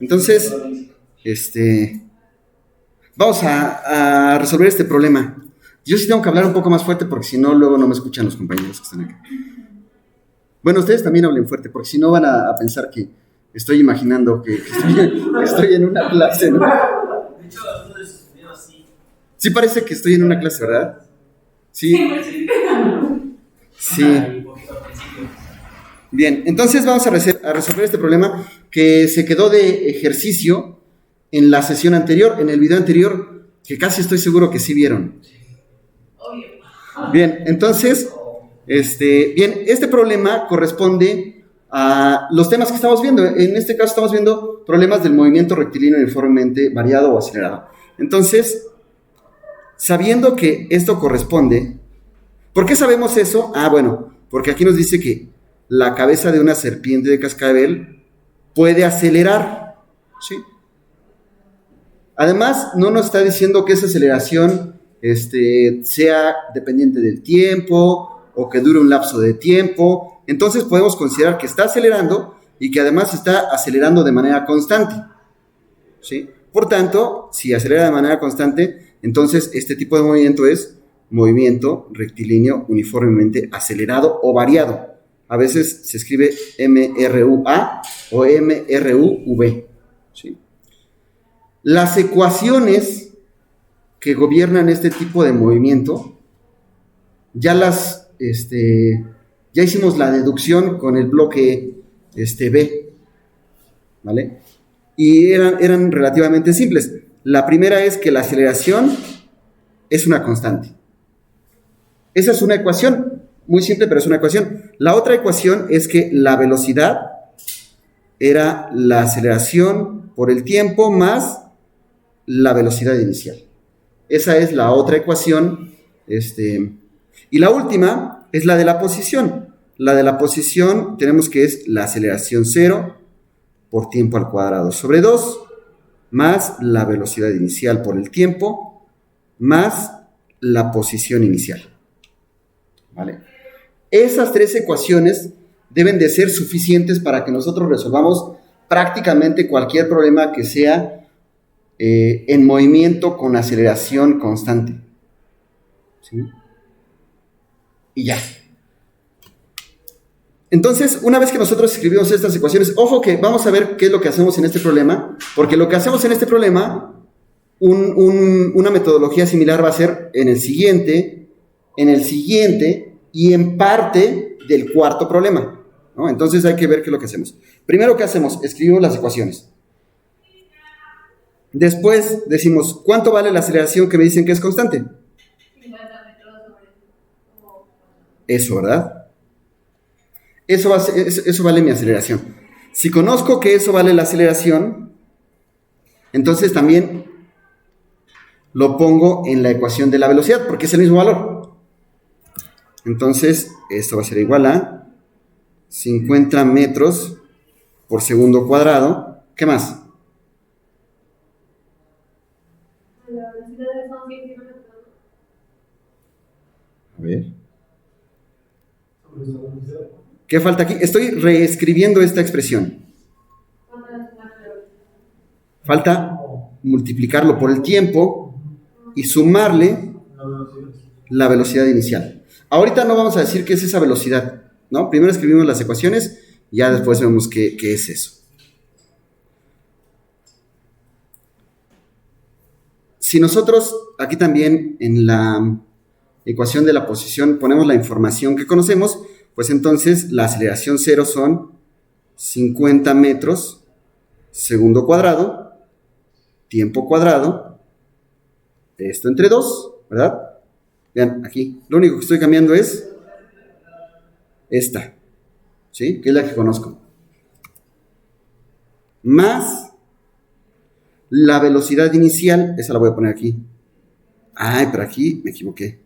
Entonces, vamos a resolver este problema. Yo sí tengo que hablar un poco más fuerte porque si no, luego no me escuchan los compañeros que están acá. Bueno, ustedes también hablen fuerte porque si no van a pensar que estoy imaginando que estoy en una clase, ¿no? De hecho, algunos videos sí. Sí parece que estoy en una clase, ¿verdad? Sí. Sí. Bien, entonces vamos a resolver este problema que se quedó de ejercicio en la sesión anterior, en el video anterior, que casi estoy seguro que sí vieron. Bien, entonces, este problema corresponde a los temas que estamos viendo. En este caso estamos viendo problemas del movimiento rectilíneo uniformemente variado o acelerado. Entonces, sabiendo que esto corresponde, ¿por qué sabemos eso? Bueno, porque aquí nos dice que la cabeza de una serpiente de cascabel puede acelerar, ¿sí? Además, no nos está diciendo que esa aceleración sea dependiente del tiempo o que dure un lapso de tiempo. Entonces podemos considerar que está acelerando y que además está acelerando de manera constante, ¿sí? Por tanto, si acelera de manera constante, entonces este tipo de movimiento es movimiento rectilíneo uniformemente acelerado o variado. A veces se escribe MRUA o MRUV, ¿sí? Las ecuaciones que gobiernan este tipo de movimiento, ya hicimos la deducción con el bloque B, ¿vale? Y eran relativamente simples. La primera es que la aceleración es una constante. Esa es una ecuación, muy simple, pero es una ecuación. La otra ecuación es que la velocidad era la aceleración por el tiempo más la velocidad inicial. Esa es la otra ecuación. Y la última es la de la posición. La de la posición tenemos que es la aceleración 0 por tiempo al cuadrado sobre 2 más la velocidad inicial por el tiempo más la posición inicial. ¿Vale? Esas tres ecuaciones deben de ser suficientes para que nosotros resolvamos prácticamente cualquier problema que sea en movimiento con aceleración constante. ¿Sí? Y ya. Entonces, una vez que nosotros escribimos estas ecuaciones, ojo que vamos a ver qué es lo que hacemos en este problema, porque lo que hacemos en este problema, una metodología similar va a ser en el siguiente y en parte del cuarto problema, ¿no? Entonces hay que ver qué es lo que hacemos. Primero, ¿qué hacemos? Escribimos las ecuaciones. Después decimos, ¿cuánto vale la aceleración que me dicen que es constante? 50 metros sobre... Eso, ¿verdad? Eso vale mi aceleración. Si conozco que eso vale la aceleración, entonces también lo pongo en la ecuación de la velocidad, porque es el mismo valor. Entonces, esto va a ser igual a 50 metros por segundo cuadrado. ¿Qué más? La velocidad son 100 kilómetros. A ver. ¿Qué falta aquí? Estoy reescribiendo esta expresión. Falta multiplicarlo por el tiempo y sumarle la velocidad inicial. Ahorita no vamos a decir qué es esa velocidad, ¿no? Primero escribimos las ecuaciones y ya después vemos qué es eso. Si nosotros aquí también en la ecuación de la posición ponemos la información que conocemos, pues entonces la aceleración 0 son 50 metros segundo cuadrado, tiempo cuadrado, esto entre 2, ¿verdad? Vean, aquí, lo único que estoy cambiando es esta, ¿sí? Que es la que conozco. Más la velocidad inicial, esa la voy a poner aquí. Ay, pero aquí me equivoqué.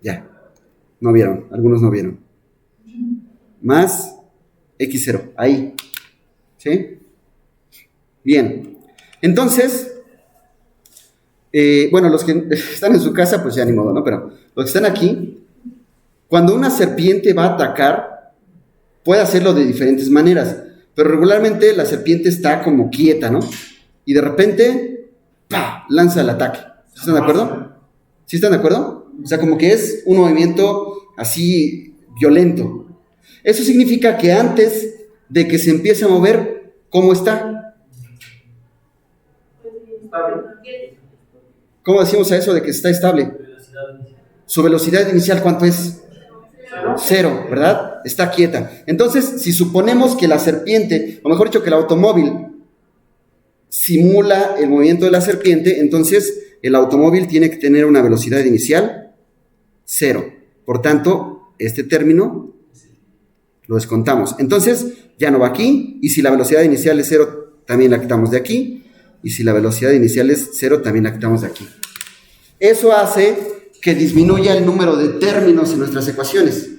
Ya, no vieron, algunos no vieron. Más x0, ahí, ¿sí? Bien, entonces, bueno, los que están en su casa, pues ya ni modo, ¿no? Pero los que están aquí, cuando una serpiente va a atacar, puede hacerlo de diferentes maneras. pero regularmente la serpiente está como quieta, ¿no? Y de repente, ¡pah!, lanza el ataque. ¿Están de acuerdo? ¿Sí están de acuerdo? O sea, como que es un movimiento así violento. Eso significa que antes de que se empiece a mover, ¿cómo está? ¿Cómo decimos a eso de que está estable? Su velocidad inicial, ¿cuánto es? 0, ¿verdad? Está quieta. Entonces, si suponemos que la serpiente, o mejor dicho, que el automóvil simula el movimiento de la serpiente, entonces el automóvil tiene que tener una velocidad inicial 0. Por tanto, este término lo descontamos. Entonces, ya no va aquí, y si la velocidad inicial es 0, también la quitamos de aquí, y si la velocidad inicial es 0, también la quitamos de aquí. Eso hace que disminuya el número de términos en nuestras ecuaciones.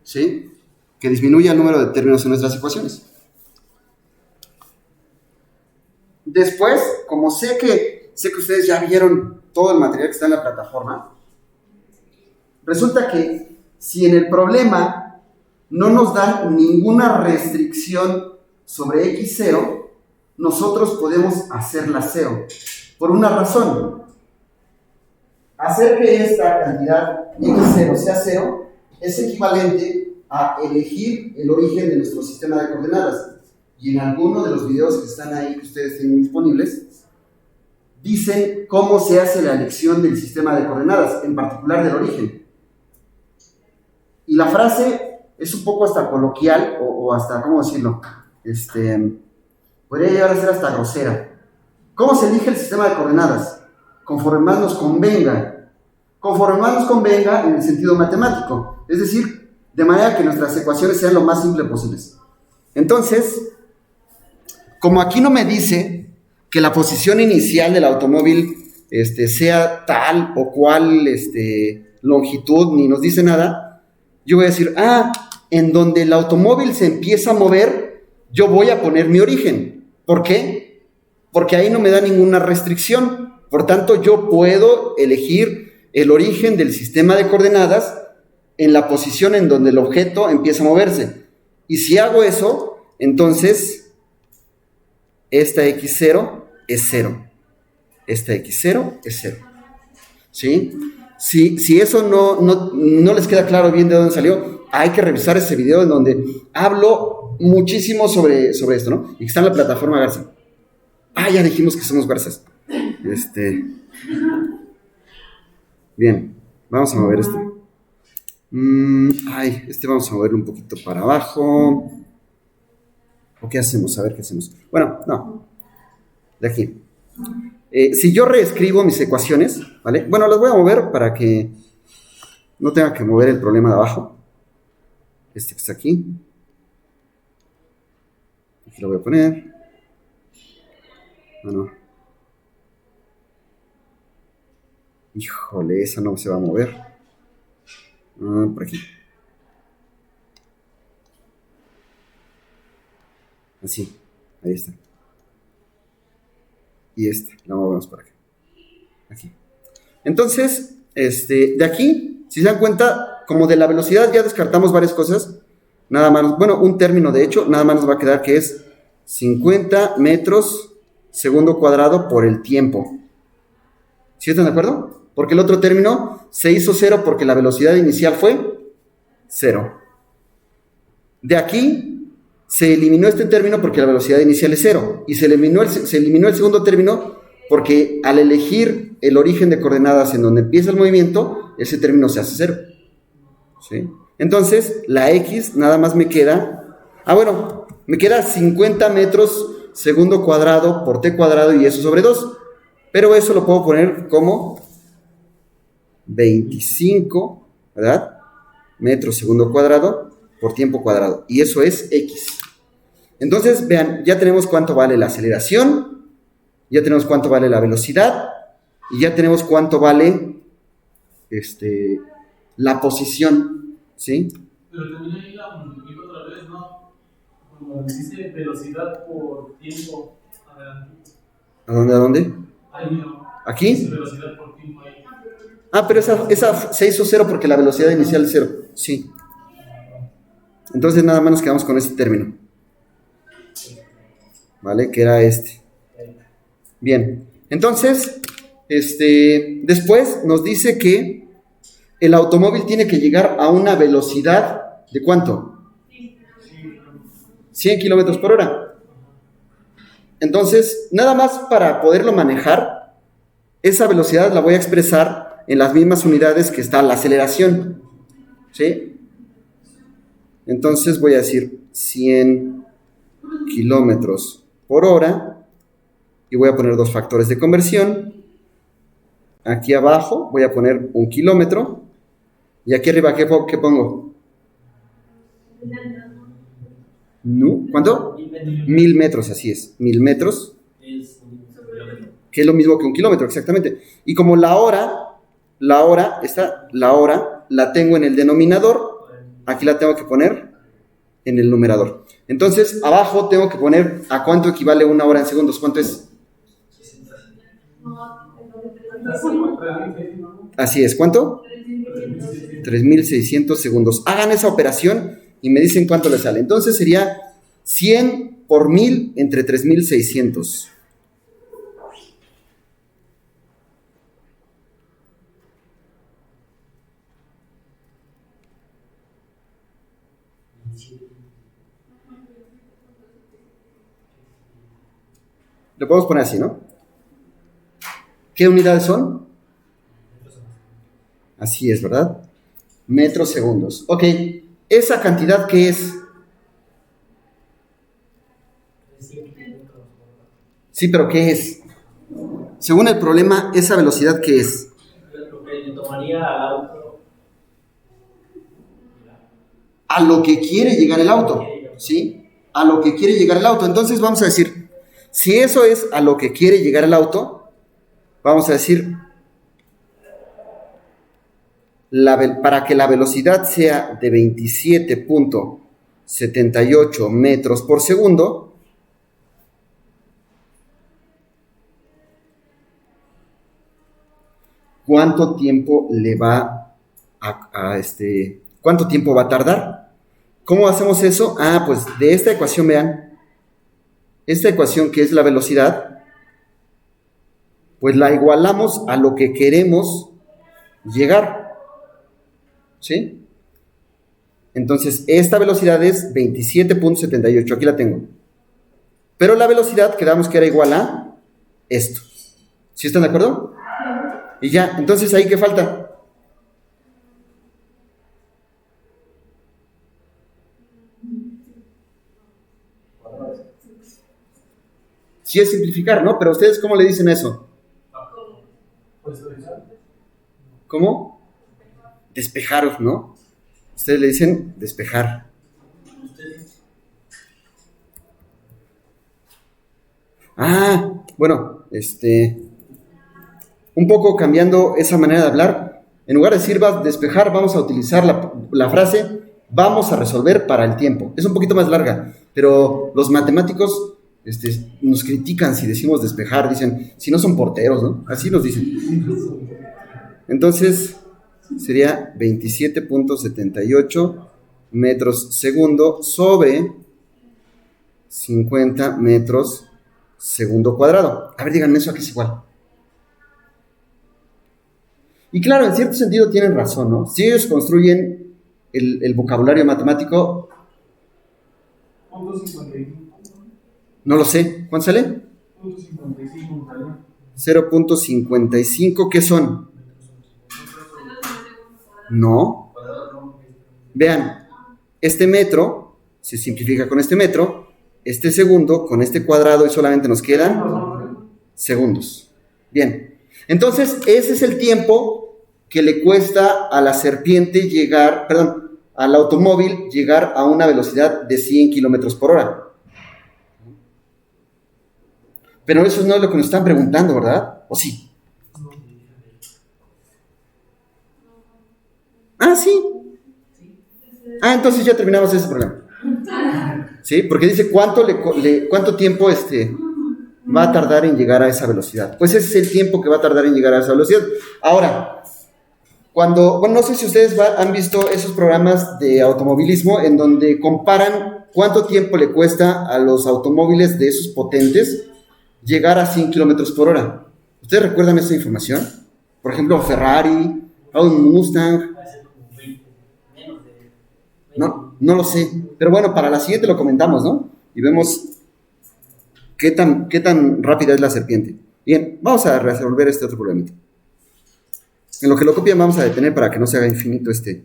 ¿Sí? Que disminuya el número de términos en nuestras ecuaciones. Después, como sé que ustedes ya vieron todo el material que está en la plataforma, resulta que si en el problema no nos dan ninguna restricción sobre x0, nosotros podemos hacerla 0. Por una razón. Hacer que esta cantidad x0 sea 0 es equivalente a elegir el origen de nuestro sistema de coordenadas. Y en alguno de los videos que están ahí, que ustedes tienen disponibles, dicen cómo se hace la elección del sistema de coordenadas, en particular del origen. Y la frase es un poco hasta coloquial, o hasta, ¿cómo decirlo? Podría llegar a ser hasta grosera. ¿Cómo se elige el sistema de coordenadas? Conforme más nos convenga. Conforme más nos convenga en el sentido matemático. Es decir, de manera que nuestras ecuaciones sean lo más simples posibles. Entonces, como aquí no me dice que la posición inicial del automóvil sea tal o cual longitud, ni nos dice nada, yo voy a decir, en donde el automóvil se empieza a mover, yo voy a poner mi origen. ¿Por qué? Porque ahí no me da ninguna restricción. Por tanto, yo puedo elegir el origen del sistema de coordenadas en la posición en donde el objeto empieza a moverse. Y si hago eso, entonces esta x0 es 0. Esta x0 es 0. ¿Sí? Si eso no les queda claro bien de dónde salió, hay que revisar ese video en donde hablo muchísimo sobre esto, ¿no? Y que está en la plataforma Garza. Ya dijimos que somos Garzas. Bien, vamos a mover esto. Vamos a moverlo un poquito para abajo. ¿O qué hacemos? A ver qué hacemos. Bueno, no. De aquí. Si yo reescribo mis ecuaciones, ¿vale? Bueno, las voy a mover para que no tenga que mover el problema de abajo. Que está aquí. Aquí lo voy a poner. No. Híjole, esa no se va a mover. Por aquí. Así, ahí está. Y la movemos por acá. Aquí. Entonces, de aquí, si se dan cuenta, como de la velocidad ya descartamos varias cosas, nada más, bueno, un término de hecho, nada más nos va a quedar que es 50 metros segundo cuadrado por el tiempo. ¿Sí están de acuerdo? Porque el otro término se hizo 0 porque la velocidad inicial fue 0. De aquí se eliminó este término porque la velocidad inicial es 0. Y se eliminó el segundo término porque al elegir el origen de coordenadas en donde empieza el movimiento, ese término se hace 0. ¿Sí? Entonces, la x nada más me queda... me queda 50 metros segundo cuadrado por t cuadrado y eso sobre 2. Pero eso lo puedo poner como 25, ¿verdad? Metros segundo cuadrado por tiempo cuadrado. Y eso es x. Entonces, vean, ya tenemos cuánto vale la aceleración, ya tenemos cuánto vale la velocidad, y ya tenemos cuánto vale la posición, ¿sí? Pero también ahí la multiplico otra vez, ¿no? Como dice velocidad por tiempo. ¿A dónde? Ahí no. ¿Aquí? Dice velocidad por tiempo ahí. Pero esa se hizo 0 porque la velocidad inicial es 0. Sí. Entonces nada más nos quedamos con este término. ¿vale? Que era este. Bien, entonces, después nos dice que el automóvil tiene que llegar a una velocidad ¿de cuánto? 100 kilómetros por hora. Entonces, nada más para poderlo manejar, esa velocidad la voy a expresar en las mismas unidades que está la aceleración, ¿sí? Entonces voy a decir 100 kilómetros por hora y voy a poner dos factores de conversión. Aquí abajo voy a poner 1 kilómetro y aquí arriba, ¿qué pongo? ¿No? ¿Cuánto? 1000 metros, así es, 1000 metros, que es lo mismo que 1 kilómetro, exactamente. Y como la hora la tengo en el denominador, aquí la tengo que poner en el numerador. Entonces, abajo tengo que poner a cuánto equivale 1 hora en segundos. ¿Cuánto es? Así es, ¿cuánto? 3600 segundos. Hagan esa operación y me dicen cuánto les sale. Entonces sería 100 por 1000 entre 3600. Lo podemos poner así, ¿no? ¿Qué unidades son? Así es, ¿verdad? Metros segundos. Ok, ¿esa cantidad qué es? Sí, pero ¿qué es? Según el problema, ¿esa velocidad qué es? Lo que le tomaría al auto. A lo que quiere llegar el auto, ¿sí? A lo que quiere llegar el auto. Entonces vamos a decir, si eso es a lo que quiere llegar el auto, vamos a decir, para que la velocidad sea de 27.78 metros por segundo, ¿cuánto tiempo le va cuánto tiempo va a tardar? ¿Cómo hacemos eso? Pues de esta ecuación, vean, esta ecuación que es la velocidad, pues la igualamos a lo que queremos llegar, ¿sí? Entonces, esta velocidad es 27.78, aquí la tengo. Pero la velocidad quedamos que era igual a esto. ¿Sí están de acuerdo? Y ya, entonces, ¿ahí qué falta? Sí es simplificar, ¿no? Pero ¿ustedes cómo le dicen eso? ¿Cómo? Despejaros, ¿no? Ustedes le dicen despejar. Bueno, un poco cambiando esa manera de hablar, en lugar de decir despejar, vamos a utilizar la frase vamos a resolver para el tiempo. Es un poquito más larga, pero los matemáticos nos critican si decimos despejar, dicen, si no son porteros, ¿no? Así nos dicen. Entonces, sería 27.78 metros segundo sobre 50 metros segundo cuadrado. A ver, díganme eso, aquí es igual. Y claro, en cierto sentido tienen razón, ¿no? Si ellos construyen el vocabulario matemático, no lo sé, ¿cuánto sale? 0.55, ¿qué son? No. Vean, este metro se simplifica con este metro, este segundo con este cuadrado y solamente nos quedan segundos. Bien, entonces ese es el tiempo que le cuesta a la serpiente al automóvil llegar a una velocidad de 100 kilómetros por hora. Pero eso no es lo que nos están preguntando, ¿verdad? ¿O sí? Sí. Entonces ya terminamos ese problema. ¿Sí? Porque dice cuánto tiempo va a tardar en llegar a esa velocidad. Pues ese es el tiempo que va a tardar en llegar a esa velocidad. Ahora, no sé si ustedes han visto esos programas de automovilismo en donde comparan ¿cuánto tiempo le cuesta a los automóviles de esos potentes llegar a 100 kilómetros por hora? ¿Ustedes recuerdan esa información? Por ejemplo, Ferrari, un Mustang. Va a ser como 20, menos de 20. No lo sé. Pero bueno, para la siguiente lo comentamos, ¿no? Y vemos qué tan rápida es la serpiente. Bien, vamos a resolver este otro problemita. En lo que lo copian vamos a detener para que no se haga infinito este.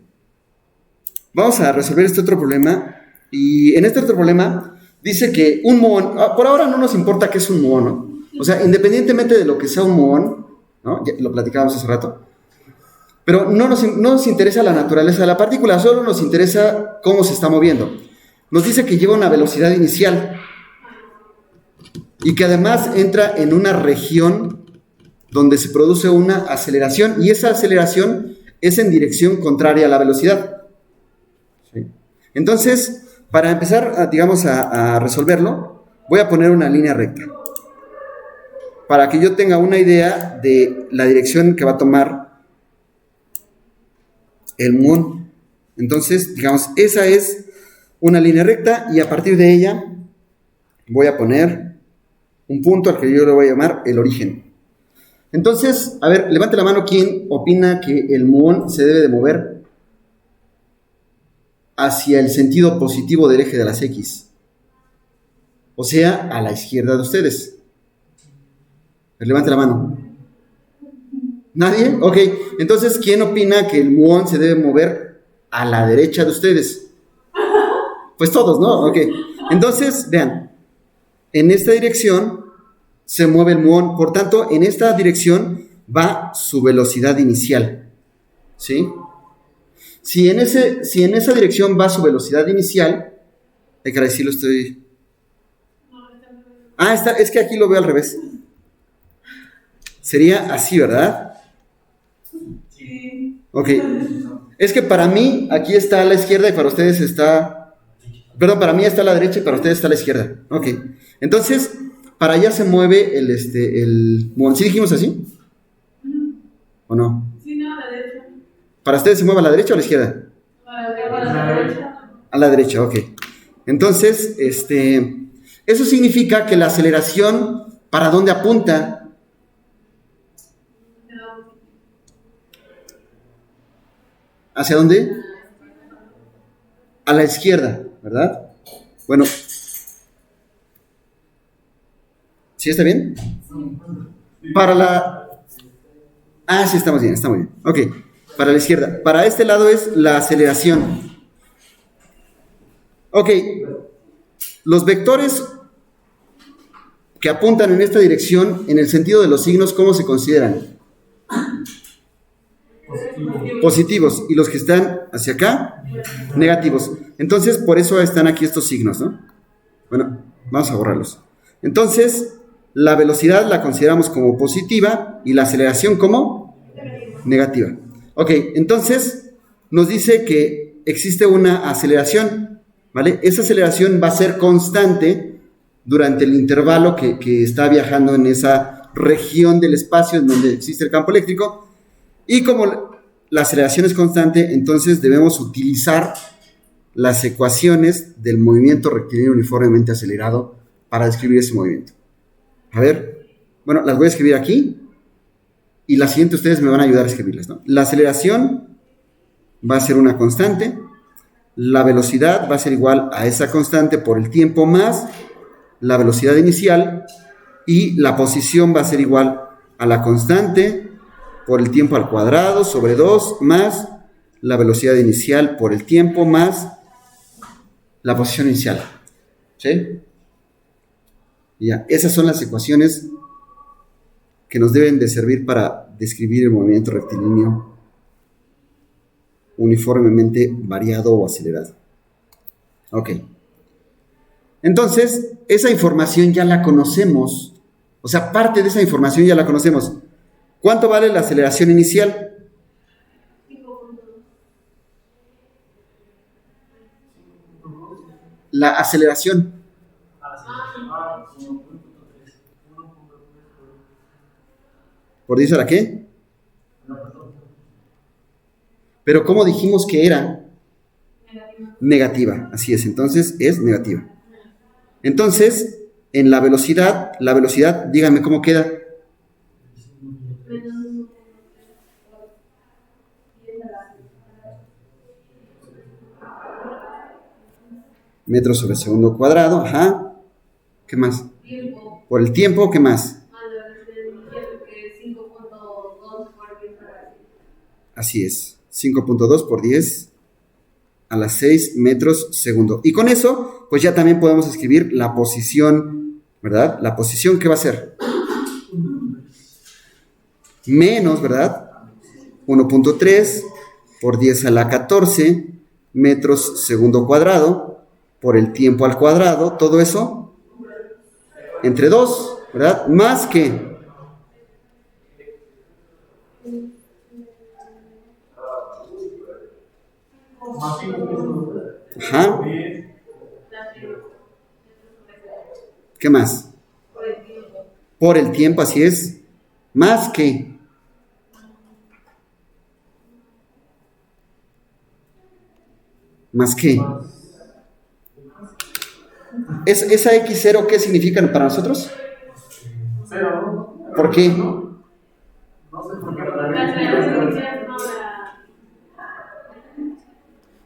Vamos a resolver este otro problema. Y en este otro problema dice que un muón, por ahora no nos importa qué es un muón, ¿no? O sea, independientemente de lo que sea un muón, ¿no? Ya lo platicábamos hace rato. Pero no nos interesa la naturaleza de la partícula, solo nos interesa cómo se está moviendo. Nos dice que lleva una velocidad inicial y que además entra en una región donde se produce una aceleración, y esa aceleración es en dirección contraria a la velocidad. ¿Sí? Entonces, para empezar, digamos, a resolverlo, voy a poner una línea recta para que yo tenga una idea de la dirección que va a tomar el muón. Entonces, digamos, esa es una línea recta y a partir de ella voy a poner un punto al que yo le voy a llamar el origen. Entonces, a ver, levante la mano quien opina que el muón se debe de mover hacia el sentido positivo del eje de las X. O sea, a la izquierda de ustedes. Levante la mano. ¿Nadie? Ok. Entonces, ¿quién opina que el muón se debe mover a la derecha de ustedes? Pues todos, ¿no? Ok. Entonces, vean. En esta dirección se mueve el muón. Por tanto, en esta dirección va su velocidad inicial. ¿Sí? Si en esa dirección va su velocidad inicial, hay que decirlo, estoy... Ah, es que aquí lo veo al revés. Sería así, ¿verdad? Sí. Ok. Es que para mí aquí está a la izquierda y para ustedes está... Perdón, para mí está a la derecha y para ustedes está a la izquierda. Ok. Entonces, para allá se mueve el muón. ¿Sí dijimos así? ¿O no? Sí, no, a la derecha. ¿Para ustedes se mueve a la derecha o a la izquierda? A la derecha. A la derecha, ok. Entonces, eso significa que la aceleración, ¿para dónde apunta? ¿Hacia dónde? A la izquierda, ¿verdad? Bueno. ¿Sí está bien? Para la... Ah, sí, estamos bien, está muy bien. Ok, para la izquierda. Para este lado es la aceleración. Ok, los vectores que apuntan en esta dirección, en el sentido de los signos, ¿cómo se consideran? Positivos. Y los que están hacia acá, negativos. Entonces, por eso están aquí estos signos, ¿no? Bueno, vamos a borrarlos. Entonces, la velocidad la consideramos como positiva y la aceleración como negativa. Ok, entonces nos dice que existe una aceleración, ¿vale? Esa aceleración va a ser constante durante el intervalo que está viajando en esa región del espacio en donde existe el campo eléctrico. Y como la aceleración es constante, entonces debemos utilizar las ecuaciones del movimiento rectilíneo uniformemente acelerado para describir ese movimiento. A ver, bueno, las voy a escribir aquí y la siguiente ustedes me van a ayudar a escribirlas, ¿no? La aceleración va a ser una constante, la velocidad va a ser igual a esa constante por el tiempo más la velocidad inicial y la posición va a ser igual a la constante por el tiempo al cuadrado sobre 2 más la velocidad inicial por el tiempo más la posición inicial. ¿Sí? Y ya, esas son las ecuaciones que nos deben de servir para describir el movimiento rectilíneo uniformemente variado o acelerado. Ok. Entonces, esa información ya la conocemos. O sea, parte de esa información ya la conocemos. ¿Cuánto vale la aceleración inicial? 5.2. La aceleración. ¿Por 10 a la qué? Pero ¿cómo dijimos que era? Negativo. Negativa, así es, entonces es negativa. Entonces, en la velocidad, díganme cómo queda. Menos Metros sobre segundo cuadrado, ajá. ¿Qué más? tiempo. Por el tiempo, ¿qué más? A la velocidad que es 5.2 por 10 a la 6. Así es, 5.2 por 10 a las 6 metros segundo. Y con eso, pues ya también podemos escribir la posición, ¿verdad? La posición, ¿qué va a ser? Menos, ¿verdad? 1.3 por 10 a la 14 metros segundo cuadrado por el tiempo al cuadrado, todo eso entre 2, ¿verdad? Más que, Más 5 ajá, 10. ¿qué más? Por el tiempo. Por el tiempo, así es, más que, más que. ¿Esa X0 qué significa para nosotros? 0, ¿no? ¿Por qué? No sé por qué para Las mí. velocidades no la.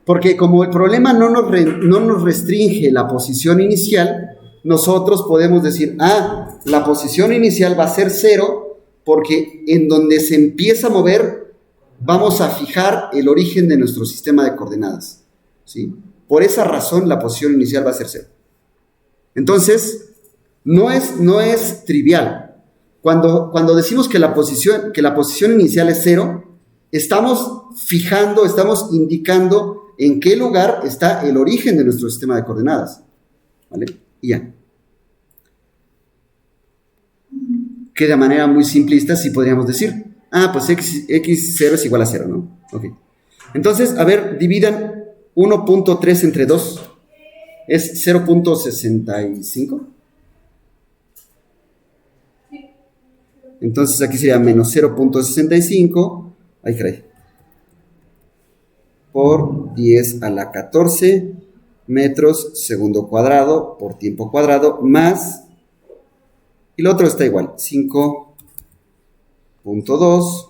Porque como el problema no nos restringe la posición inicial, nosotros podemos decir, la posición inicial va a ser 0, porque en donde se empieza a mover, vamos a fijar el origen de nuestro sistema de coordenadas, ¿sí? Por esa razón, la posición inicial va a ser 0. Entonces, no es trivial. Cuando decimos que la posición inicial es 0, estamos fijando, estamos indicando en qué lugar está el origen de nuestro sistema de coordenadas. ¿Vale? Y ya. Que de manera muy simplista sí podríamos decir, pues x0 es igual a 0, ¿no? Ok. Entonces, a ver, dividan 1.3 entre 2. ¿Es 0.65? Entonces aquí sería menos 0.65. Ay, caray. Por 10 a la 14 metros segundo cuadrado por tiempo cuadrado más, y lo otro está igual, 5.2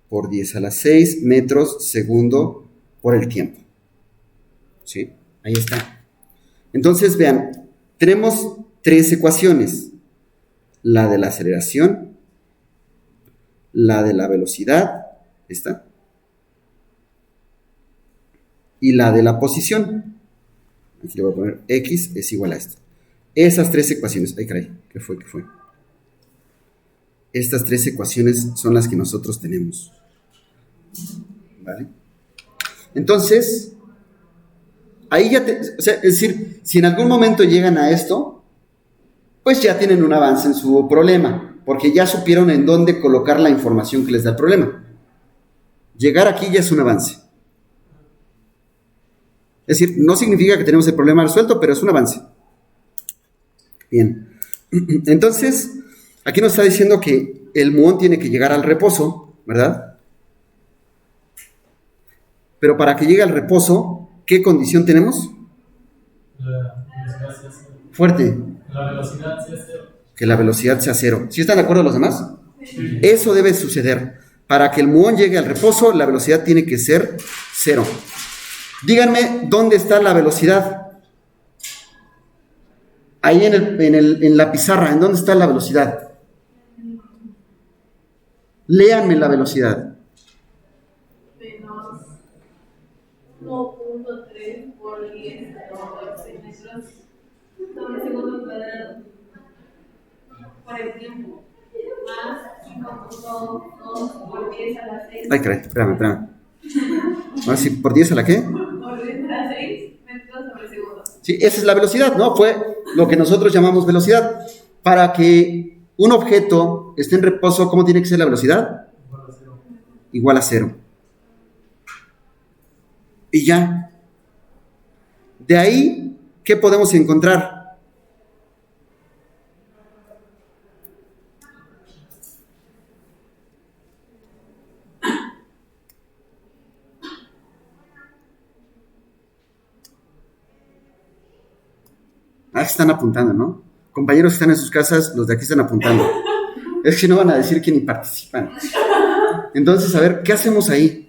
por 10 a la 6 metros segundo por el tiempo. ¿Sí? Ahí está. Entonces, vean, tenemos 3 ecuaciones. La de la aceleración, la de la velocidad, esta, y la de la posición. Aquí le voy a poner x es igual a esto. Esas 3 ecuaciones, ay caray, ¿qué fue? Estas 3 ecuaciones son las que nosotros tenemos. ¿Vale? Entonces, ahí ya, o sea, es decir, si en algún momento llegan a esto, pues ya tienen un avance en su problema, porque ya supieron en dónde colocar la información que les da el problema. Llegar aquí ya es un avance. Es decir, no significa que tenemos el problema resuelto, pero es un avance. Bien. Entonces, aquí nos está diciendo que el muón tiene que llegar al reposo, ¿verdad? Pero para que llegue al reposo, ¿qué condición tenemos? La velocidad sea 0. Fuerte. La velocidad sea 0. Que la velocidad sea 0. ¿Sí están de acuerdo los demás? Sí. Eso debe suceder. Para que el muón llegue al reposo, la velocidad tiene que ser 0. Díganme, ¿dónde está la velocidad? Ahí en la pizarra, ¿en dónde está la velocidad? Léanme la velocidad. Menos 1.3 por 10 a 14 metros sobre segundo cuadrado por el tiempo. Más 5.2 por 10 a la 6. Ay, caray, espérame. Ahora sí, ¿por 10 a la qué? Por 10 a la 6 metros sobre segundo. Sí, esa es la velocidad, ¿no? Fue lo que nosotros llamamos velocidad. Para que un objeto esté en reposo, ¿cómo tiene que ser la velocidad? Igual a 0. Y ya. De ahí, ¿qué podemos encontrar? están apuntando, ¿no? Compañeros que están en sus casas, los de aquí están apuntando. Es que no van a decir que ni participan. Entonces, a ver, ¿qué hacemos ahí?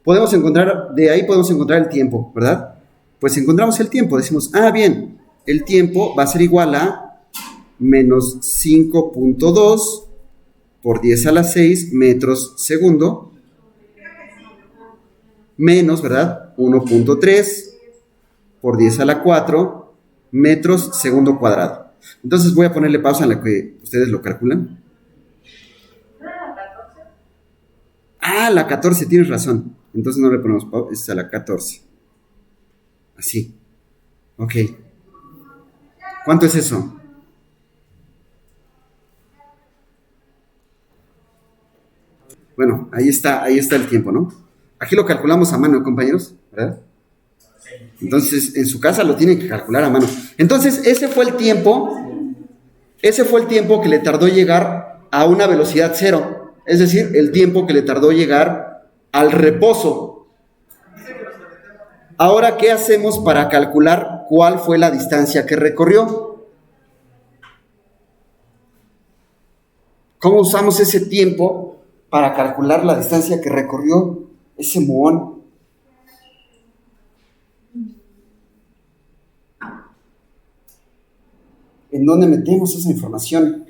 Podemos encontrar, de ahí podemos encontrar el tiempo, ¿verdad? Pues encontramos el tiempo, decimos, bien, el tiempo va a ser igual a menos 5.2 por 10 a la 6 metros segundo, menos, ¿verdad? 1.3 por 10 a la 4 metros segundo cuadrado. Entonces voy a ponerle pausa en la que ustedes lo calculan. La 14, tienes razón. Entonces no le ponemos pausa, es a la 14. Así. Ok. ¿Cuánto es eso? Bueno, ahí está el tiempo, ¿no? Aquí lo calculamos a mano, compañeros, ¿verdad? Entonces, en su casa lo tienen que calcular a mano. Entonces, ese fue el tiempo que le tardó llegar a una velocidad cero. Es decir, el tiempo que le tardó llegar al reposo. Ahora, ¿qué hacemos para calcular cuál fue la distancia que recorrió? ¿Cómo usamos ese tiempo para calcular la distancia que recorrió ese muón? ¿En dónde metemos esa información?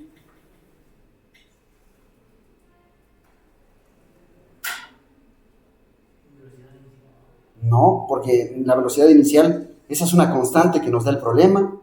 No, porque la velocidad inicial, esa es una constante que nos da el problema.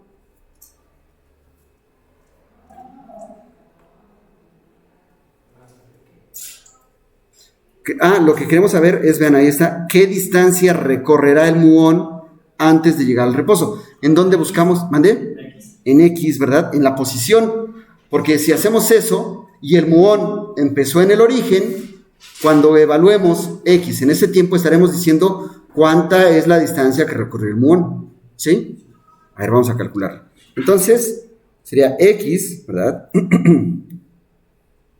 Lo que queremos saber es, vean, ahí está, ¿qué distancia recorrerá el muón antes de llegar al reposo? ¿En dónde buscamos? ¿Mandé? En X, ¿verdad? En la posición. Porque si hacemos eso y el muón empezó en el origen, cuando evaluemos X en ese tiempo estaremos diciendo cuánta es la distancia que recorrió el muón. ¿Sí? A ver, vamos a calcular. Entonces, sería X, ¿verdad?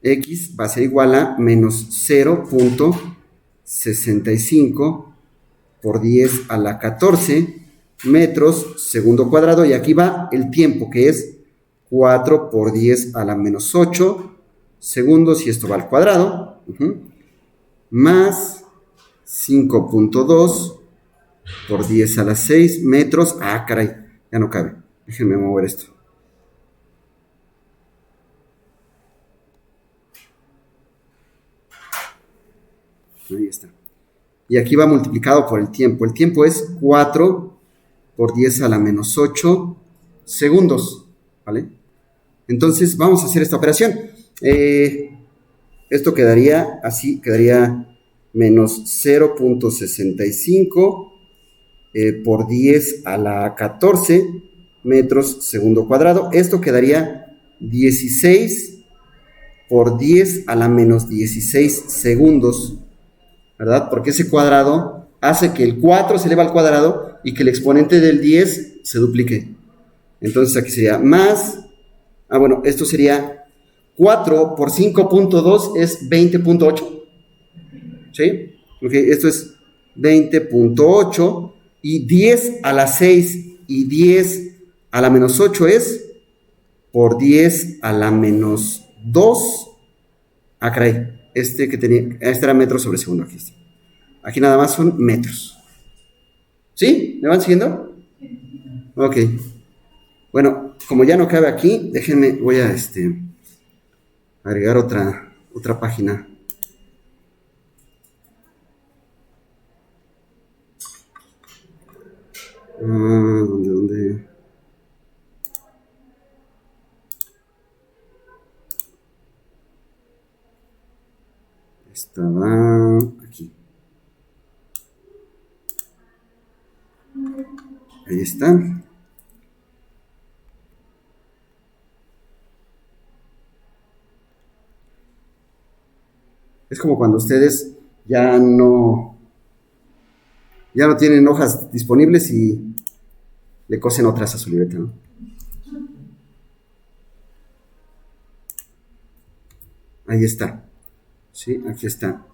X va a ser igual a menos 0.65 por 10 a la 14 metros segundo cuadrado. Y aquí va el tiempo, que es 4 por 10 a la menos 8 segundos, y esto va al cuadrado, más 5.2 por 10 a la 6 metros. Caray, ya no cabe. Déjenme mover esto. Ahí está. Y aquí va multiplicado por el tiempo. El tiempo es 4 por 10 a la menos 8 segundos, ¿vale? Entonces vamos a hacer esta operación. Esto quedaría así, quedaría menos 0.65 por 10 a la 14 metros segundo cuadrado. Esto quedaría 16 por 10 a la menos 16 segundos, ¿verdad? Porque ese cuadrado hace que el 4 se eleva al cuadrado y que el exponente del 10 se duplique. Entonces aquí sería más, esto sería 4 por 5.2 es 20.8, ¿sí? Ok, esto es 20.8, y 10 a la 6 y 10 a la menos 8 es por 10 a la menos 2. Caray. Este era metros sobre segundo. Aquí está. Aquí nada más son metros. ¿Sí? ¿Me van siguiendo? Ok. Bueno, como ya no cabe aquí, déjenme, voy a agregar otra página. ¿Dónde? Estaba aquí. Ahí está. Es como cuando ustedes ya no tienen hojas disponibles y le cosen otras a su libreta, ¿no? Ahí está. Sí, aquí está.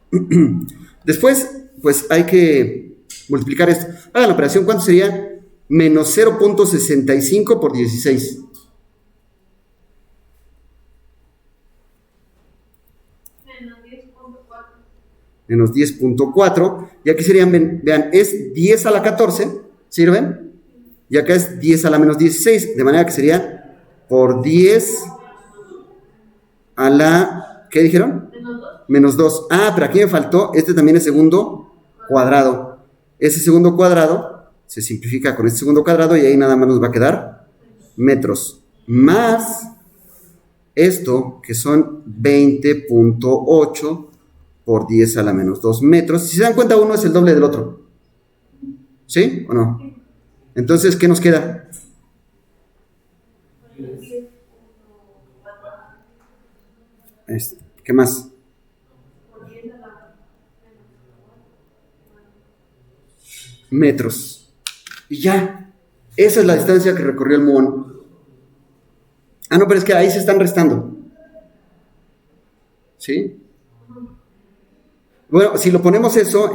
Después, pues hay que multiplicar esto. Hagan la operación. ¿Cuánto sería? menos 0.65 por 16. Menos 10.4. Y aquí serían, vean, es 10 a la 14, ¿sirven? Y acá es 10 a la menos 16, de manera que sería por 10 a la, ¿qué dijeron? Menos 2. Ah, pero aquí me faltó, este también es segundo cuadrado. Ese segundo cuadrado se simplifica con este segundo cuadrado y ahí nada más nos va a quedar metros. Más esto, que son 20.8 por 10 a la menos 2 metros. Si se dan cuenta, uno es el doble del otro. ¿Sí o no? Entonces, ¿qué nos queda? ¿Qué más? Metros. Y ya. Esa es la distancia que recorrió el muón. Ah, no, pero es que ahí se están restando. ¿Sí? Bueno, si lo ponemos eso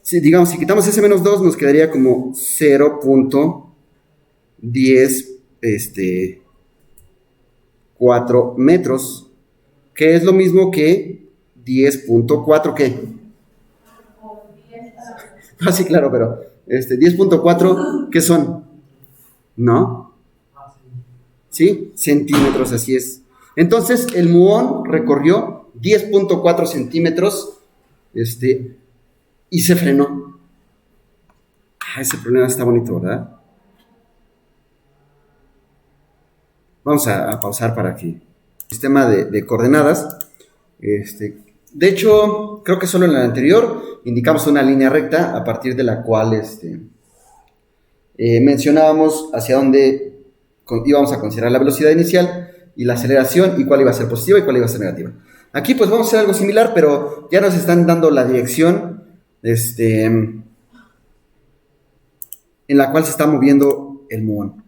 si, digamos, si quitamos ese menos 2, nos quedaría como 0.10, 4 metros, que es lo mismo que 10.4, ¿qué? Ah, sí, claro, pero 10.4, ¿qué son? ¿No? ¿Sí? Centímetros, así es. Entonces, el muón recorrió 10.4 centímetros, y se frenó. Ah, ese problema está bonito, ¿verdad? Vamos a pausar para que el sistema de coordenadas, de hecho, creo que solo en el anterior indicamos una línea recta a partir de la cual mencionábamos hacia dónde íbamos a considerar la velocidad inicial y la aceleración y cuál iba a ser positiva y cuál iba a ser negativa. Aquí pues vamos a hacer algo similar, pero ya nos están dando la dirección en la cual se está moviendo el muón.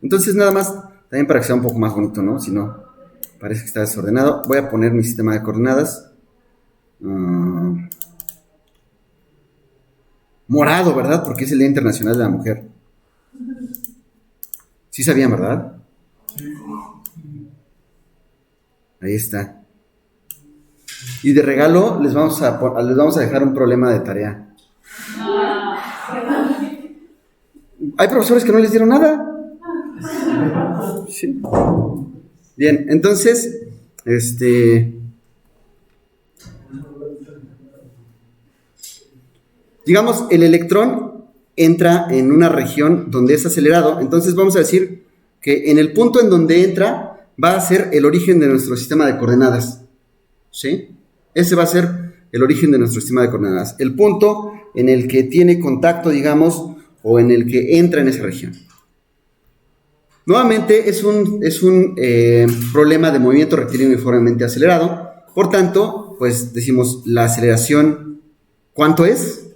Entonces nada más, también para que sea un poco más bonito, ¿no? Si no, parece que está desordenado. Voy a poner mi sistema de coordenadas. Morado, ¿verdad? Porque es el Día Internacional de la Mujer. Sí sabían, ¿verdad? Ahí está. Y de regalo les vamos a dejar un problema de tarea. Hay profesores que no les dieron nada. Sí. Bien, entonces, digamos, el electrón entra en una región donde es acelerado, entonces vamos a decir que en el punto en donde entra va a ser el origen de nuestro sistema de coordenadas. ¿Sí? Ese va a ser el origen de nuestro sistema de coordenadas. El punto en el que tiene contacto, digamos, o en el que entra en esa región. Nuevamente es un problema de movimiento rectilíneo uniformemente acelerado. Por tanto, pues decimos la aceleración, ¿cuánto es?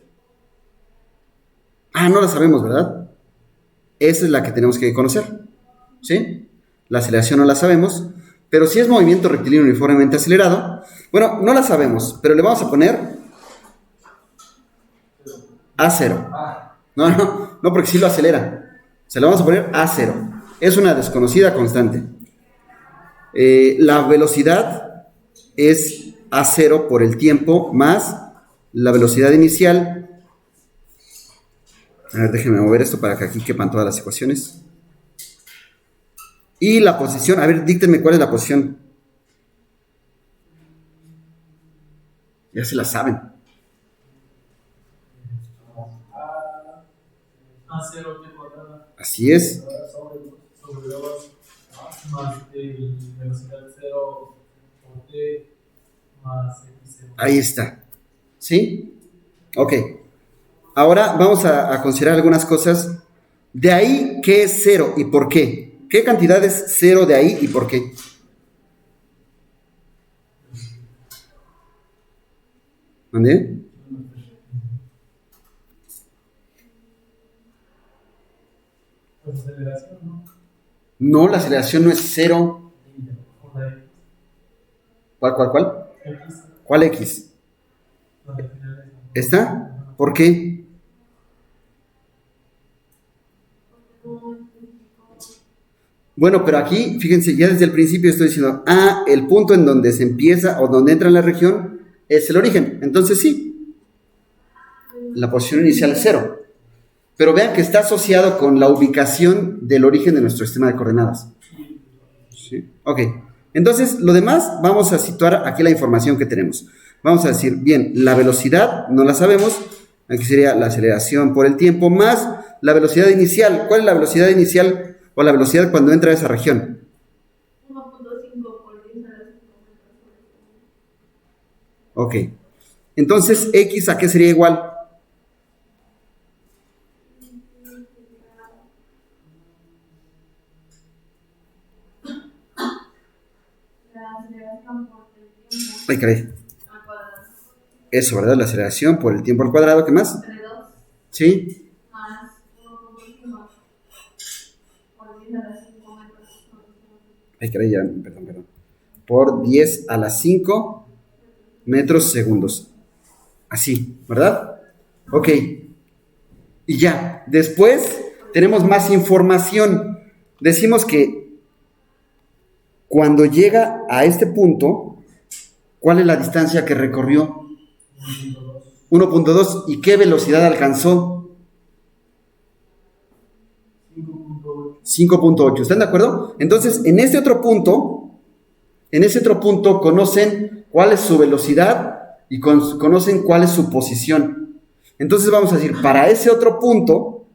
Ah, no la sabemos, ¿verdad? Esa es la que tenemos que conocer. ¿Sí? La aceleración no la sabemos, pero si es movimiento rectilíneo uniformemente acelerado, bueno, no la sabemos, pero le vamos a poner A0. No, porque sí lo acelera. Se le vamos a poner A0. Es una desconocida constante. La velocidad es A0 por el tiempo más la velocidad inicial. A ver, déjenme mover esto para que aquí quepan todas las ecuaciones. Y la posición, a ver, díctenme cuál es la posición. Ya se la saben. A0 t cuadrada. Así es. Sobre 2 más velocidad 0 por t más x0. Ahí está. ¿Sí? Ok. Ahora vamos a considerar algunas cosas. De ahí, ¿qué es 0 y por qué? ¿Qué cantidad es 0 de ahí y por qué? ¿Dónde? Pues aceleración, ¿no? No, la aceleración no es 0. ¿Cuál? X. ¿Cuál X? ¿Esta? ¿Por qué? Bueno, pero aquí, fíjense, ya desde el principio estoy diciendo, el punto en donde se empieza o donde entra en la región es el origen. Entonces sí, la posición inicial es 0. Pero vean que está asociado con la ubicación del origen de nuestro sistema de coordenadas. ¿Sí? Ok, entonces lo demás vamos a situar aquí la información que tenemos. Vamos a decir, bien, la velocidad no la sabemos, aquí sería la aceleración por el tiempo más la velocidad inicial. ¿Cuál es la velocidad inicial o la velocidad cuando entra a esa región? 1.5 por 10 a la 5 metros. Ok, entonces X ¿a qué sería igual? La aceleración por el tiempo Ay, caray. al cuadrado. Eso, ¿verdad? La aceleración por el tiempo al cuadrado, ¿qué más? Entre 2 ¿Sí? más 1.5 por 10 a la 5 metros. Ay, caray, ya, perdón. Por 10 a la 5 metros segundos. Así, ¿verdad? Ok. Y ya, después tenemos más información. Decimos que cuando llega a este punto, ¿cuál es la distancia que recorrió? 1.2. ¿Y qué velocidad alcanzó? 5.8. ¿Están de acuerdo? Entonces, en ese otro punto conocen cuál es su velocidad y conocen cuál es su posición. Entonces vamos a decir, para ese otro punto, o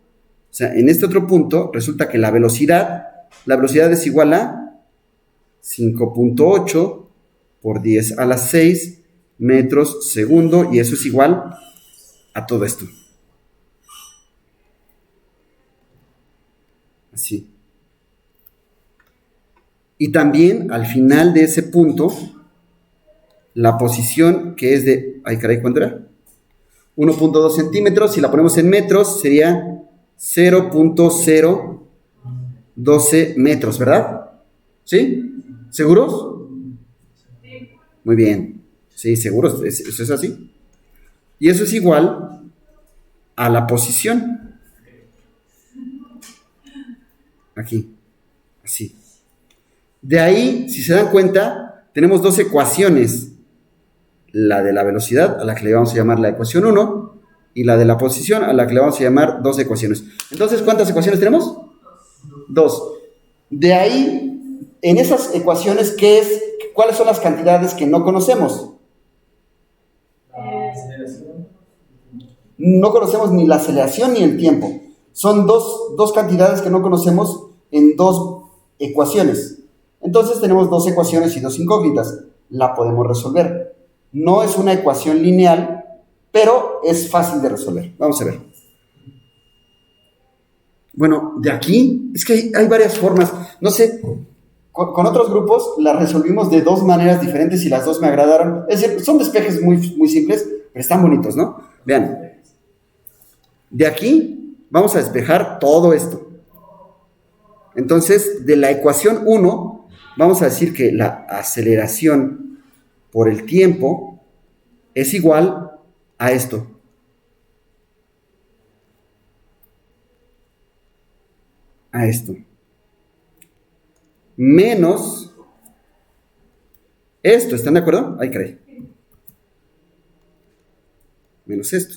sea, en este otro punto, resulta que la velocidad es igual a 5.8 por 10 a la 6 metros segundo, y eso es igual a todo esto. Así. Y también al final de ese punto, la posición que es de, ay caray, ¿cuánto era? 1.2 centímetros, si la ponemos en metros, sería 0.012 metros, ¿verdad? ¿Sí? ¿Seguros? Sí. Muy bien. Sí, seguros, eso es así. Y eso es igual a la posición. Aquí, así. De ahí, si se dan cuenta, tenemos dos ecuaciones. La de la velocidad, a la que le vamos a llamar la ecuación 1, y la de la posición, a la que le vamos a llamar dos ecuaciones. Entonces, ¿cuántas ecuaciones tenemos? Dos. De ahí, en esas ecuaciones, ¿cuáles son las cantidades que no conocemos? No conocemos ni la aceleración ni el tiempo. Son dos cantidades que no conocemos en dos ecuaciones. Entonces tenemos dos ecuaciones y dos incógnitas. La podemos resolver. No es una ecuación lineal, pero es fácil de resolver. Vamos a ver. Bueno, de aquí, es que hay varias formas. No sé, con otros grupos la resolvimos de dos maneras diferentes y las dos me agradaron. Es decir, son despejes muy, muy simples, pero están bonitos, ¿no? Vean. De aquí vamos a despejar todo esto. Entonces, de la ecuación 1, vamos a decir que la aceleración por el tiempo es igual a esto. A esto. Menos esto, ¿están de acuerdo? Ay, caray. Menos esto.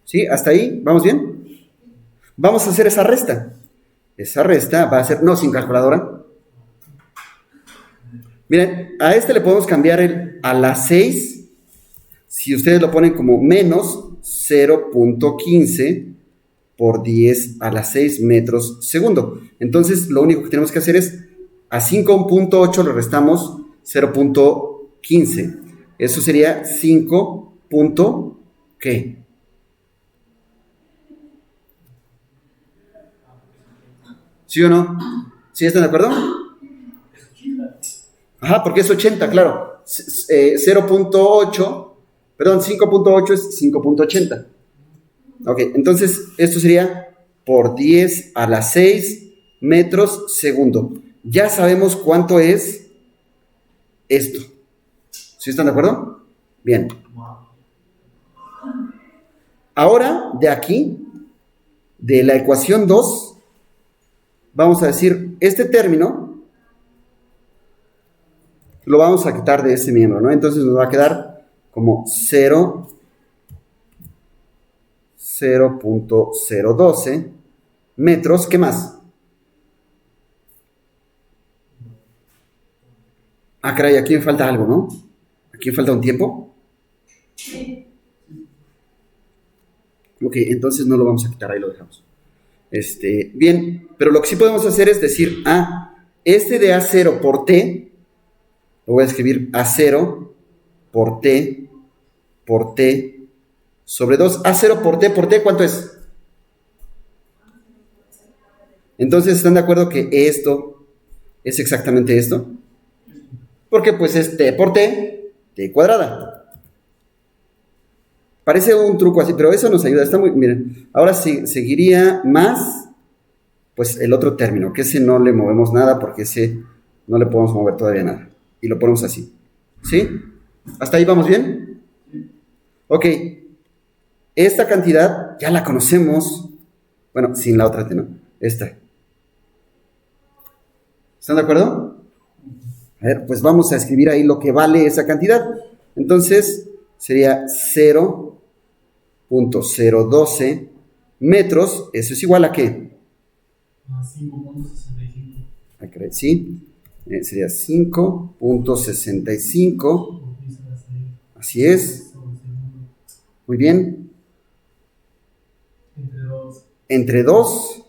¿Sí? ¿Hasta ahí? ¿Vamos bien? Vamos a hacer esa resta. Esa resta va a ser, no, sin calculadora. Miren, a este le podemos cambiar el a la 6, si ustedes lo ponen como menos 0.15 por 10 a la 6 metros segundo. Entonces, lo único que tenemos que hacer es, a 5.8 le restamos 0.15. Eso sería 5. ¿Qué? ¿Sí o no? ¿Sí están de acuerdo? Ajá, porque es 80, claro. 0.8, perdón, 5.8 es 5.80. Ok, entonces esto sería por 10 a la 6 metros segundo. Ya sabemos cuánto es esto. ¿Sí están de acuerdo? Bien. Ahora, de aquí, de la ecuación 2, vamos a decir, este término lo vamos a quitar de ese miembro, ¿no? Entonces nos va a quedar como 0.012 metros. ¿Qué más? Ah, caray, aquí me falta algo, ¿no? Aquí me falta un tiempo. Ok, entonces no lo vamos a quitar, ahí lo dejamos. Bien, pero lo que sí podemos hacer es decir, este de A0 por T, lo voy a escribir A0 por T sobre 2. A0 por T, ¿cuánto es? Entonces, ¿están de acuerdo que esto es exactamente esto? Porque pues es T por T cuadrada. Parece un truco así, pero eso nos ayuda. Está muy, miren, ahora sí, seguiría más, pues el otro término, que ese no le movemos nada porque ese no le podemos mover todavía nada. Y lo ponemos así. ¿Sí? ¿Hasta ahí vamos bien? Ok. Esta cantidad ya la conocemos. Bueno, sin la otra T, ¿no? Esta. ¿Están de acuerdo? A ver, pues vamos a escribir ahí lo que vale esa cantidad. Entonces, sería 0.012 metros. ¿Eso es igual a qué? A 5.65. Sí. Sería 5.65. Así es. Muy bien. Entre 2.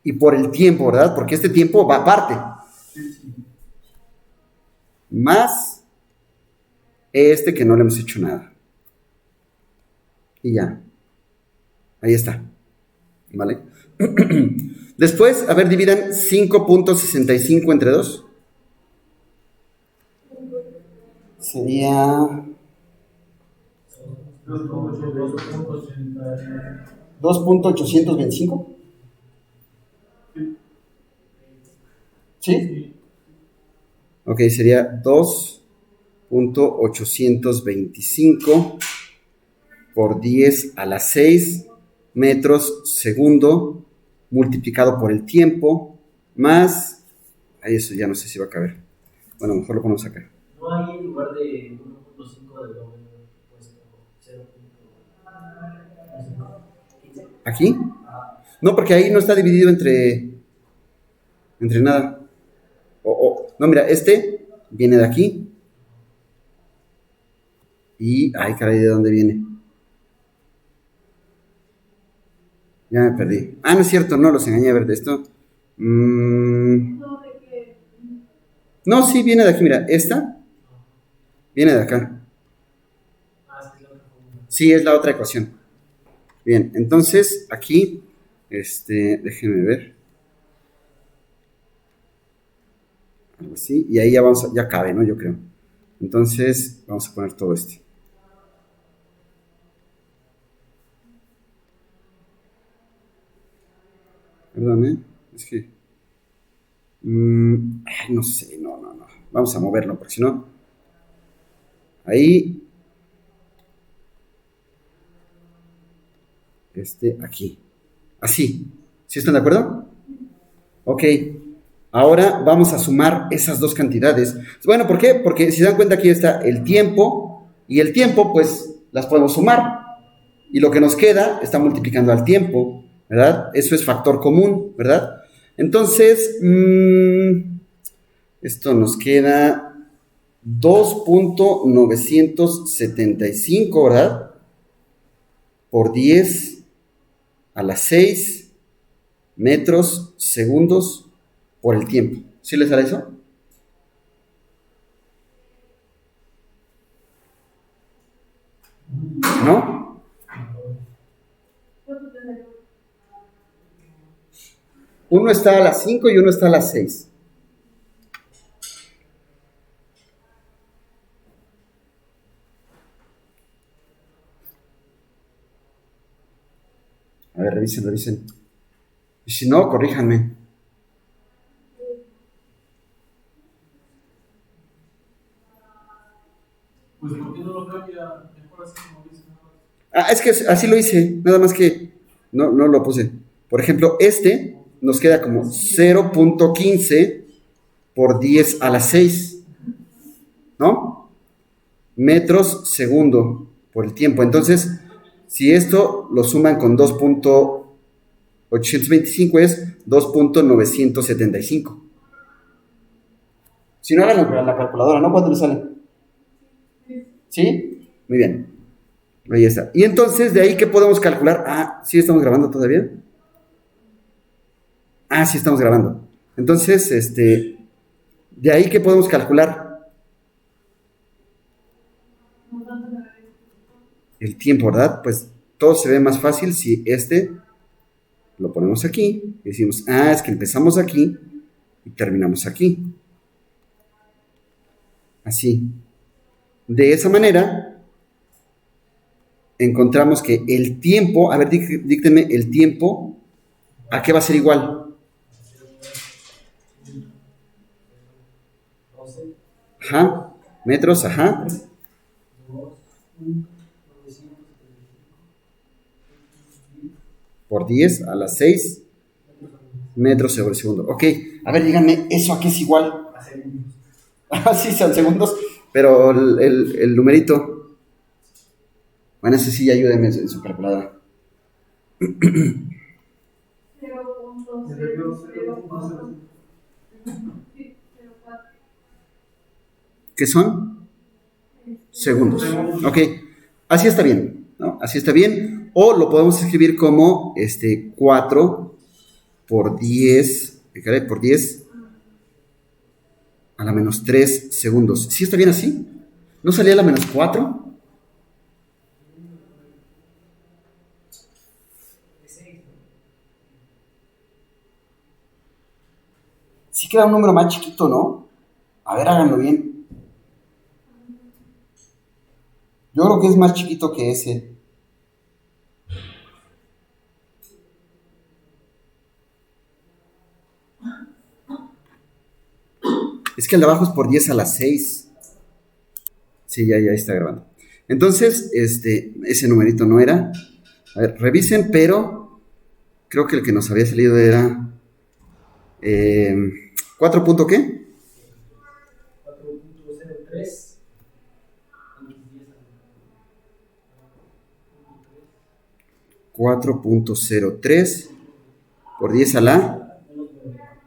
Y por el tiempo, ¿verdad? Porque este tiempo va aparte. Más este que no le hemos hecho nada. Y ya. Ahí está. ¿Vale? Después, a ver, dividan 5.65 entre 2. Sería 2.825. ¿Sí? Ok, sería 2.825 por 10 a la 6 metros segundo multiplicado por el tiempo más, ahí eso ya no sé si va a caber. Bueno, mejor lo ponemos acá. No hay en lugar de 1.5 de doble puesto 0.15. ¿Aquí? No, porque ahí no está dividido entre nada. No, mira, este viene de aquí. Y, ay, caray, ¿de dónde viene? Ya me perdí. Ah, no es cierto, no, los engañé a ver de esto. No, sí, viene de aquí, mira, esta viene de acá. Sí, es la otra ecuación. Bien, entonces, aquí, déjenme ver. Algo así, y ahí ya ya cabe, ¿no? Yo creo. Entonces, vamos a poner todo este. Perdón, es que... no sé, no. Vamos a moverlo, porque si no... Ahí... aquí. Así. ¿Sí están de acuerdo? Ok. Ahora vamos a sumar esas dos cantidades. Bueno, ¿por qué? Porque si se dan cuenta aquí está el tiempo, y el tiempo, pues, las podemos sumar. Y lo que nos queda está multiplicando al tiempo, ¿verdad? Eso es factor común, ¿verdad? Entonces, esto nos queda 2.975, ¿verdad? Por 10 a la 6 metros segundos por el tiempo. ¿Sí les sale eso? ¿No? Uno está a las 5 y uno está a las 6. A ver, revisen. Y si no, corríjanme. Pues, ¿por qué no lo cambia? Mejor así como dice. Es que así lo hice, nada más que no lo puse. Por ejemplo, nos queda como 0.15 por 10 a la 6, ¿no? Metros segundo por el tiempo. Entonces, si esto lo suman con 2.825 es 2.975. Si no, háganlo con la calculadora, ¿no? ¿Cuánto le sale? ¿Sí? Muy bien. Ahí está. Y entonces, de ahí, ¿qué podemos calcular? Ah, ¿sí estamos grabando todavía? Ah, sí estamos grabando. Entonces, de ahí, ¿qué podemos calcular? El tiempo, ¿verdad? Pues todo se ve más fácil si lo ponemos aquí y decimos, es que empezamos aquí y terminamos aquí. Así. De esa manera, encontramos que el tiempo, a ver, dícteme el tiempo, ¿a qué va a ser igual? Ajá, metros, ajá. Por 10 a las 6 metros sobre segundo. Ok, a ver, díganme, ¿eso a qué es igual? Ah, sí, son segundos, pero el numerito. Bueno, ese sí, ayúdenme en su calculadora. 0.004. ¿Qué son? Segundos. Ok, así está bien, ¿no? Así está bien. O lo podemos escribir como 4 por 10, por 10 a la menos 3 segundos. ¿Sí está bien así? ¿No salía a la menos 4? Sí queda un número más chiquito, ¿no? A ver, háganlo bien. Yo creo que es más chiquito que ese. Es que el de abajo es por 10 a las 6. Sí, ya está grabando. Entonces, ese numerito no era. A ver, revisen, pero creo que el que nos había salido era 4 punto ¿qué? 4.03. 4.03 por 10 a la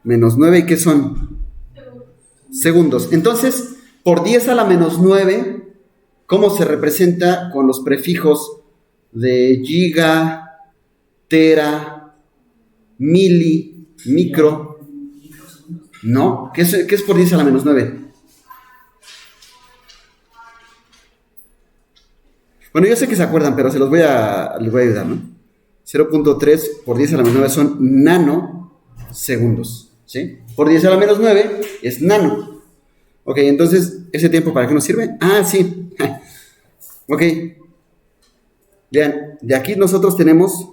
menos 9. ¿Y qué son? Segundos. Entonces, por 10 a la menos 9, ¿cómo se representa con los prefijos de giga, tera, mili, micro? ¿No? ¿Qué es por 10 a la menos 9? Bueno, yo sé que se acuerdan, pero les voy a ayudar, ¿no? 0.3 por 10 a la menos 9 son nanosegundos, ¿sí? Por 10 a la menos 9 es nano. Ok, entonces, ¿ese tiempo para qué nos sirve? Ah, sí. Ok. Vean, de aquí nosotros tenemos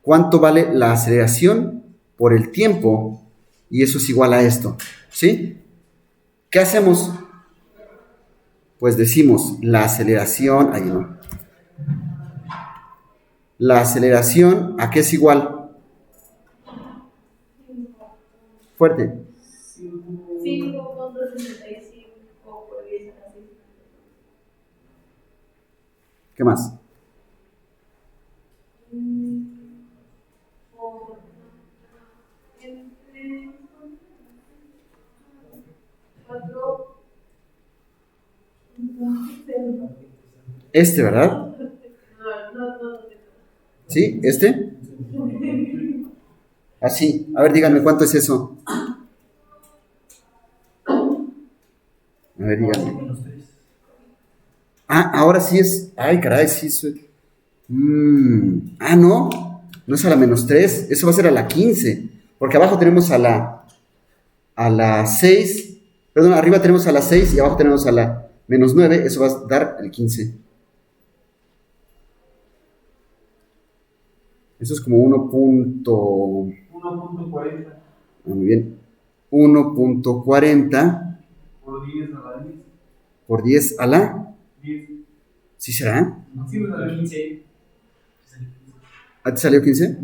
cuánto vale la aceleración por el tiempo, y eso es igual a esto, ¿sí? ¿Qué hacemos? Pues decimos la aceleración, ahí no. La aceleración, ¿a qué es igual? Fuerte. 5.65 por 10 a la 6. ¿Qué más? Entre 4. ¿Verdad? ¿Sí? Así. A ver, díganme cuánto es eso. A ver, díganme. Ahora sí es. Ay, caray, sí es. No. No es a la menos 3. Eso va a ser a la 15. Porque abajo tenemos a la 6. Perdón, arriba tenemos a la 6 y abajo tenemos a la menos 9. Eso va a dar el 15. Eso es como 1.40. Muy bien. 1.40 Por 10 a la 10. por 10 a la 10. ¿Sí será? Sí, me salió 15. ¿A ti salió 15?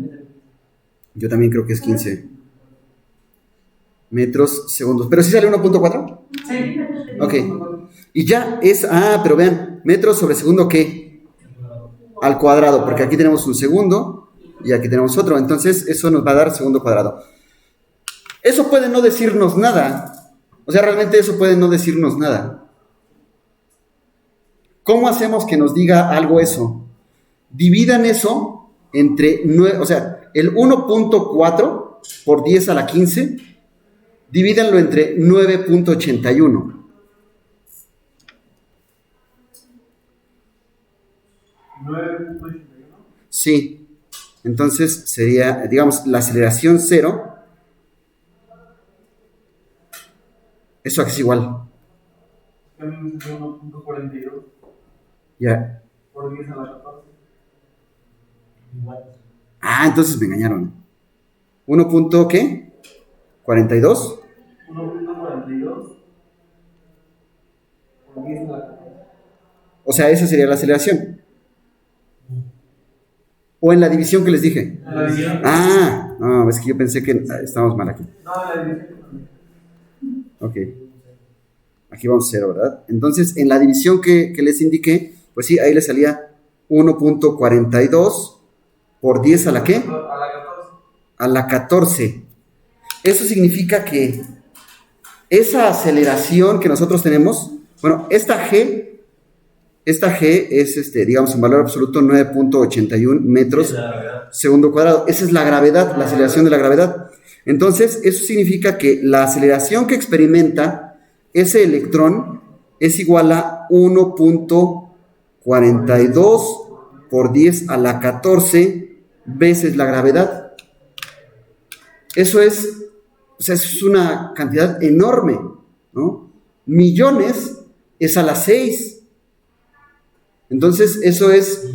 Yo también creo que es 15 metros segundos. ¿Pero sí sale 1.4? Sí. Ok. Y ya es, pero vean, metros sobre segundo, ¿qué? Al cuadrado, porque aquí tenemos un segundo y aquí tenemos otro. Entonces, eso nos va a dar segundo cuadrado. Eso puede no decirnos nada. O sea, realmente eso puede no decirnos nada. ¿Cómo hacemos que nos diga algo eso? Dividan eso entre 9, o sea, el 1.4 por 10 a la 15, divídanlo entre 9.81. Sí, entonces sería, digamos, la aceleración 0, eso aquí es igual. También es 1.42 Ya. por 10 a la 14. Igual. Entonces me engañaron. 1. ¿Qué? 42. 1.42 por 10 a la 14. O sea, esa sería la aceleración. O en la división que les dije. La división. No, es que yo pensé que estábamos mal aquí. No, la división también. Ok. Aquí vamos 0, ¿verdad? Entonces, en la división que les indiqué, pues sí, ahí le salía 1.42 por 10 a la ¿qué? A la 14. A la 14. Eso significa que esa aceleración que nosotros tenemos, bueno, esta G es, digamos, en valor absoluto 9.81 metros segundo cuadrado. Esa es la gravedad, la aceleración de la gravedad. Entonces, eso significa que la aceleración que experimenta ese electrón es igual a 1.42 por 10 a la 14 veces la gravedad. Eso es, o sea, es una cantidad enorme, ¿no? Millones es a la 6. Entonces, eso es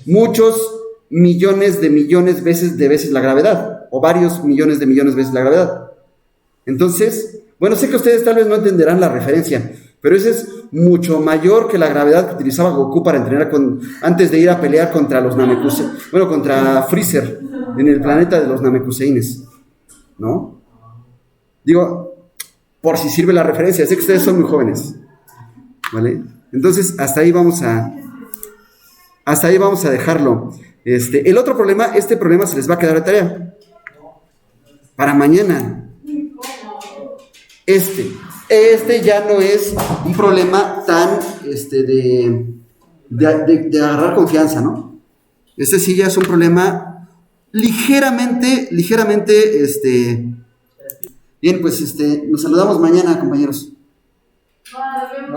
muchos millones de veces la gravedad, o varios millones de veces la gravedad. Entonces, bueno, sé que ustedes tal vez no entenderán la referencia, pero ese es mucho mayor que la gravedad que utilizaba Goku para entrenar antes de ir a pelear contra los Namekuseines, bueno, contra Freezer en el planeta de los Namekuseines, ¿no? Digo, por si sirve la referencia, sé que ustedes son muy jóvenes, ¿vale? Entonces, hasta ahí vamos a dejarlo. El otro problema, este problema se les va a quedar de tarea para mañana. Este ya no es un problema tan de agarrar confianza, ¿no? Este sí ya es un problema ligeramente, bien, pues nos saludamos mañana, compañeros. Vale, bien,